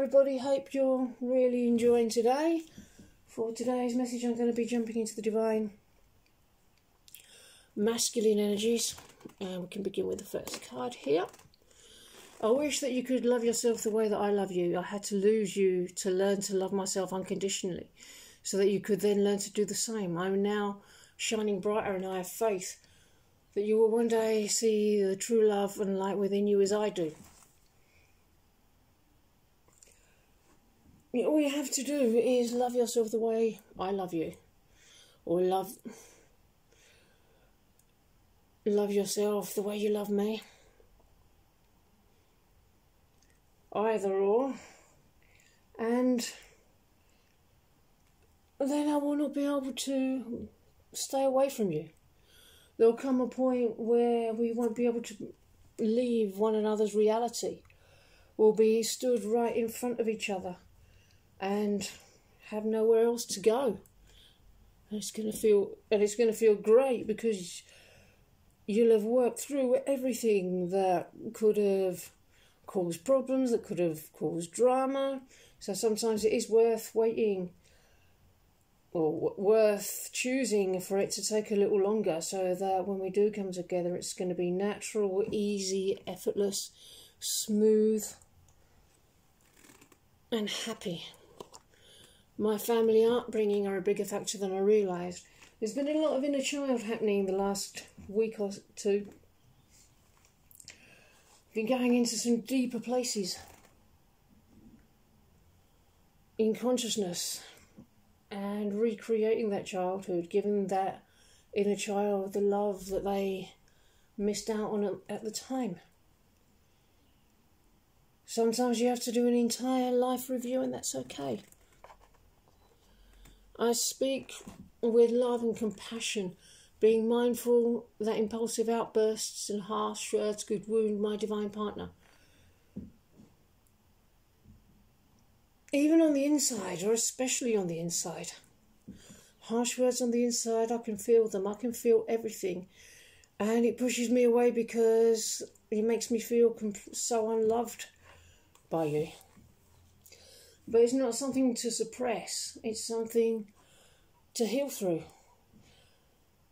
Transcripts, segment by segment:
everybody, hope you're really enjoying today. For today's message I'm going to be jumping into the divine masculine energies, and we can begin with the first card here. I wish that you could love yourself the way that I love you. I had to lose you to learn to love myself unconditionally, so that you could then learn to do the same. I'm now shining brighter, and I have faith that you will one day see the true love and light within you as I do. All you have to do is love yourself the way I love you. Or love yourself the way you love me. Either or. And then I will not be able to stay away from you. There will come a point where we won't be able to leave one another's reality. We'll be stood right in front of each other and have nowhere else to go. And it's going to feel great, because you'll have worked through everything that could have caused problems, that could have caused drama. So sometimes it is worth waiting, or worth choosing for it to take a little longer, so that when we do come together it's going to be natural, easy, effortless, smooth and happy. My family upbringing are a bigger factor than I realised. There's been a lot of inner child happening the last week or two. Been going into some deeper places in consciousness and recreating that childhood, giving that inner child the love that they missed out on at the time. Sometimes you have to do an entire life review, and that's okay. I speak with love and compassion, being mindful that impulsive outbursts and harsh words could wound my divine partner. Even on the inside, or especially on the inside. Harsh words on the inside, I can feel them, I can feel everything. And it pushes me away because it makes me feel so unloved by you. But it's not something to suppress, it's something to heal through.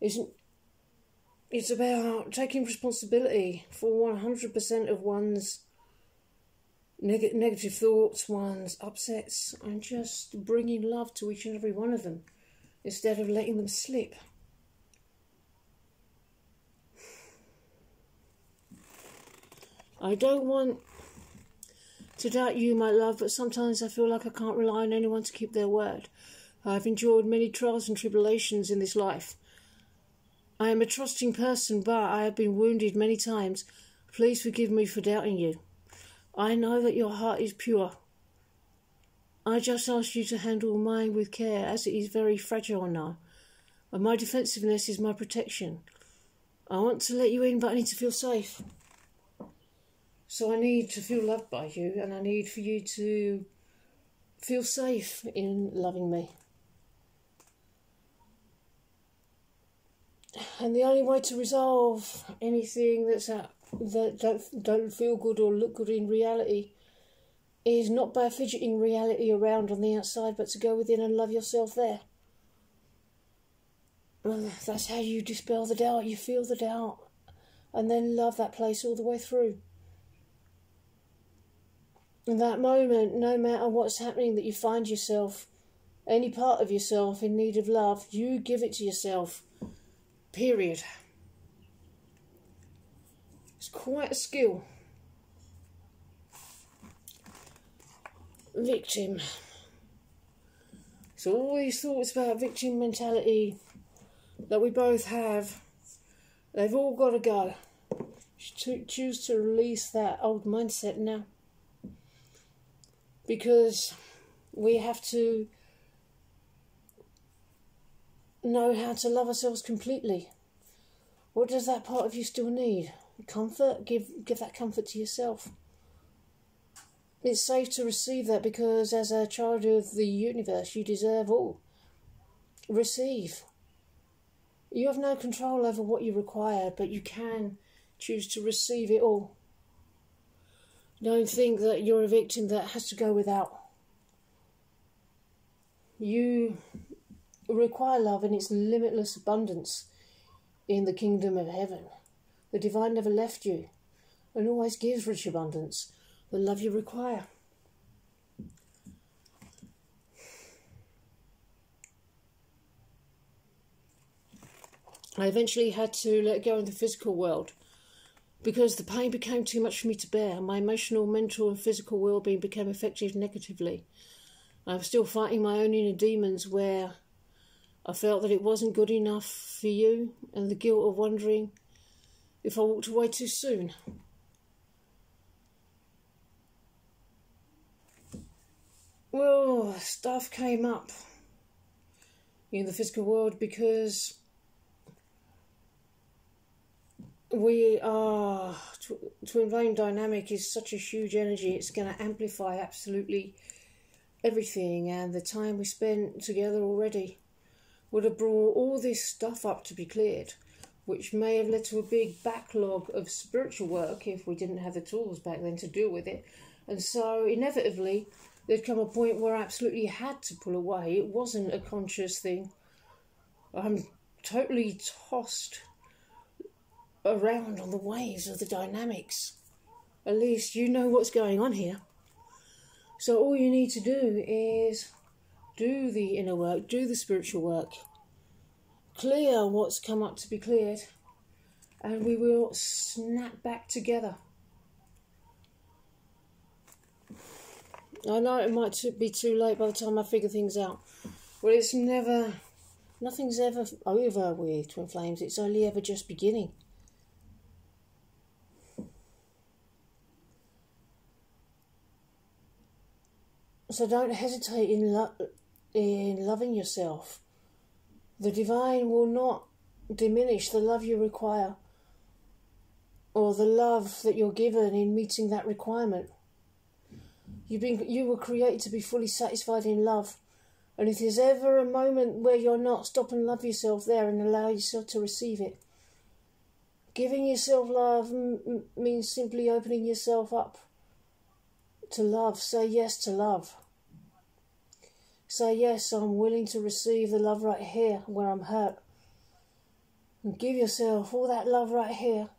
It's about taking responsibility for 100% of one's negative thoughts, one's upsets, and just bringing love to each and every one of them, instead of letting them slip. I don't want to doubt you, my love, but sometimes I feel like I can't rely on anyone to keep their word. I've endured many trials and tribulations in this life. I am a trusting person, but I have been wounded many times. Please forgive me for doubting you. I know that your heart is pure. I just ask you to handle mine with care, as it is very fragile now. And my defensiveness is my protection. I want to let you in, but I need to feel safe. So I need to feel loved by you, and I need for you to feel safe in loving me. And the only way to resolve anything that don't feel good or look good in reality is not by fidgeting reality around on the outside, but to go within and love yourself there. And that's how you dispel the doubt. You feel the doubt and then love that place all the way through. In that moment, no matter what's happening, that you find yourself, any part of yourself in need of love, you give it to yourself. Period. It's quite a skill. Victim. So all these thoughts about victim mentality that we both have, they've all got to go. Choose to release that old mindset now. Because we have to know how to love ourselves completely. What does that part of you still need? Comfort? Give that comfort to yourself. It's safe to receive that, because as a child of the universe, you deserve all. Receive. You have no control over what you require, but you can choose to receive it all. Don't think that you're a victim that has to go without. You require love in its limitless abundance in the kingdom of heaven. The divine never left you and always gives rich abundance, the love you require. I eventually had to let go of the physical world because the pain became too much for me to bear. My emotional, mental and physical well-being became affected negatively. I'm still fighting my own inner demons where I felt that it wasn't good enough for you, and the guilt of wondering if I walked away too soon. Well, stuff came up in the physical world because we are, twin flame dynamic is such a huge energy, it's going to amplify absolutely everything, and the time we spent together already would have brought all this stuff up to be cleared, which may have led to a big backlog of spiritual work if we didn't have the tools back then to deal with it. And so inevitably there'd come a point where I absolutely had to pull away. It wasn't a conscious thing. I'm totally tossed around on the waves of the dynamics. At least you know what's going on here. So all you need to do is do the inner work, do the spiritual work, clear what's come up to be cleared, and we will snap back together. I know it might be too late by the time I figure things out. Well, it's never, nothing's ever over with twin flames. It's only ever just beginning. So don't hesitate in loving yourself. The divine will not diminish the love you require or the love that you're given in meeting that requirement. You were created to be fully satisfied in love. And if there's ever a moment where you're not, stop and love yourself there and allow yourself to receive it. Giving yourself love means simply opening yourself up to love. Say yes to love. Say yes, I'm willing to receive the love right here where I'm hurt. And give yourself all that love right here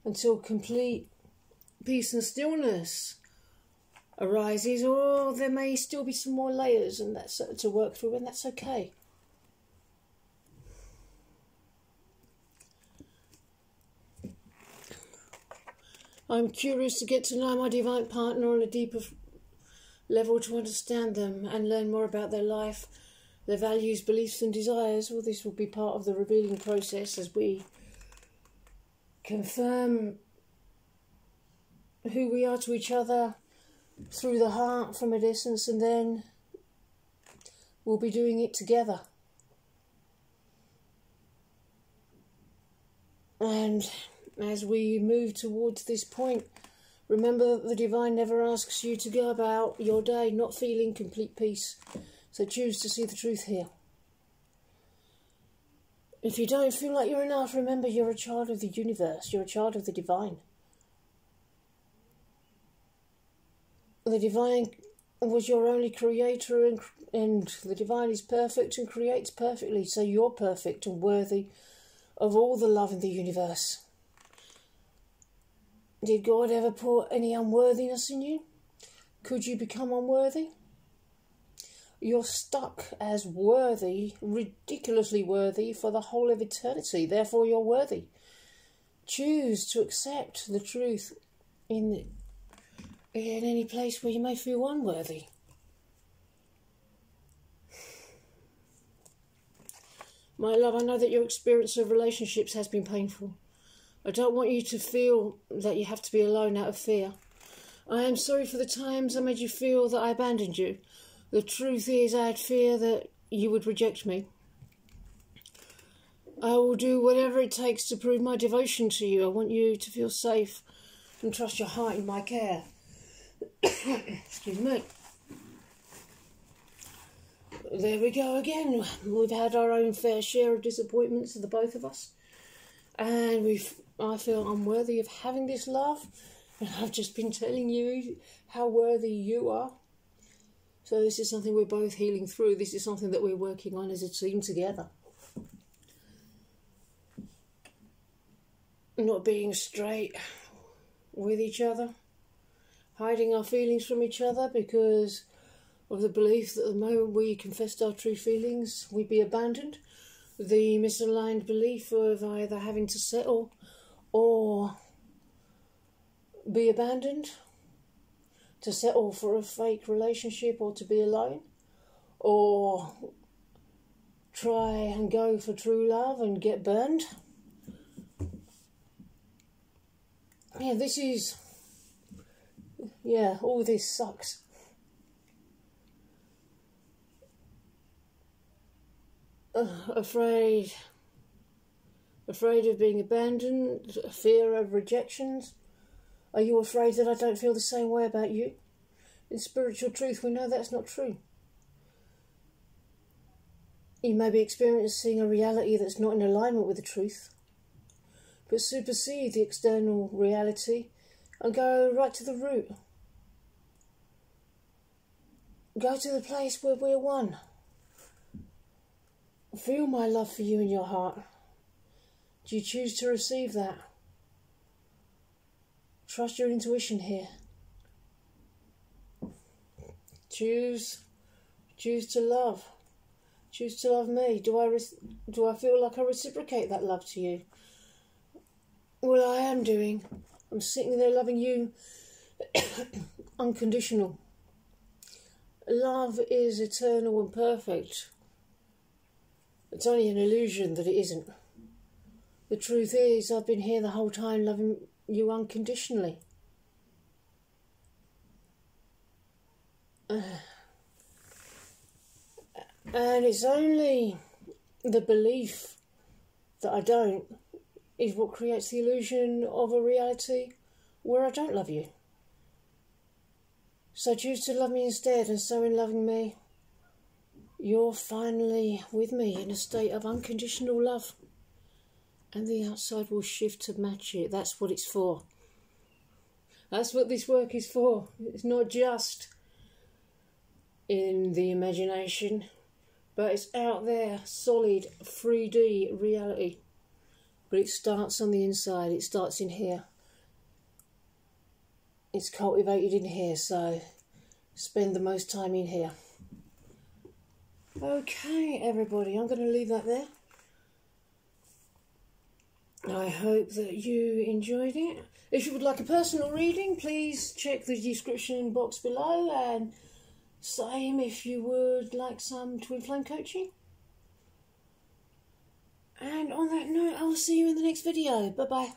until complete peace and stillness arises, or there may still be some more layers and that's to work through, and that's okay. I'm curious to get to know my divine partner on a deeper level, to understand them and learn more about their life, their values, beliefs and desires. Well, this will be part of the revealing process as we confirm who we are to each other through the heart from a distance, and then we'll be doing it together. And as we move towards this point, remember that the divine never asks you to go about your day not feeling complete peace. So choose to see the truth here. If you don't feel like you're enough, remember you're a child of the universe. You're a child of the divine. The divine was your only creator, and the divine is perfect and creates perfectly. So you're perfect and worthy of all the love in the universe. Did God ever put any unworthiness in you? Could you become unworthy? You're stuck as worthy, ridiculously worthy, for the whole of eternity. Therefore, you're worthy. Choose to accept the truth in any place where you may feel unworthy. My love, I know that your experience of relationships has been painful. I don't want you to feel that you have to be alone out of fear. I am sorry for the times I made you feel that I abandoned you. The truth is, I had fear that you would reject me. I will do whatever it takes to prove my devotion to you. I want you to feel safe and trust your heart in my care. Excuse me. There we go again. We've had our own fair share of disappointments, the both of us. And I feel unworthy of having this love. And I've just been telling you how worthy you are. So this is something we're both healing through. This is something that we're working on as a team together. Not being straight with each other. Hiding our feelings from each other because of the belief that the moment we confessed our true feelings, we'd be abandoned. The misaligned belief of either having to settle or be abandoned, to settle for a fake relationship or to be alone, or try and go for true love and get burned. All this sucks. Afraid of being abandoned, fear of rejections. Are you afraid that I don't feel the same way about you? In spiritual truth, we know that's not true. You may be experiencing a reality that's not in alignment with the truth, but supersede the external reality and go right to the root. Go to the place where we're one. Feel my love for you in your heart. Do you choose to receive that? Trust your intuition here. Choose to love. Choose to love me. Do I feel like I reciprocate that love to you? Well, I am doing. I'm sitting there loving you unconditional. Love is eternal and perfect. It's only an illusion that it isn't. The truth is, I've been here the whole time loving you unconditionally. And it's only the belief that I don't is what creates the illusion of a reality where I don't love you. So choose to love me instead, and so in loving me, you're finally with me in a state of unconditional love. And the outside will shift to match it. That's what it's for. That's what this work is for. It's not just in the imagination, but it's out there, solid 3D reality. But it starts on the inside. It starts in here. It's cultivated in here, so spend the most time in here. Okay, everybody, I'm going to leave that there. I hope that you enjoyed it. If you would like a personal reading, please check the description box below, and same if you would like some twin flame coaching. And on that note, I will see you in the next video. Bye bye.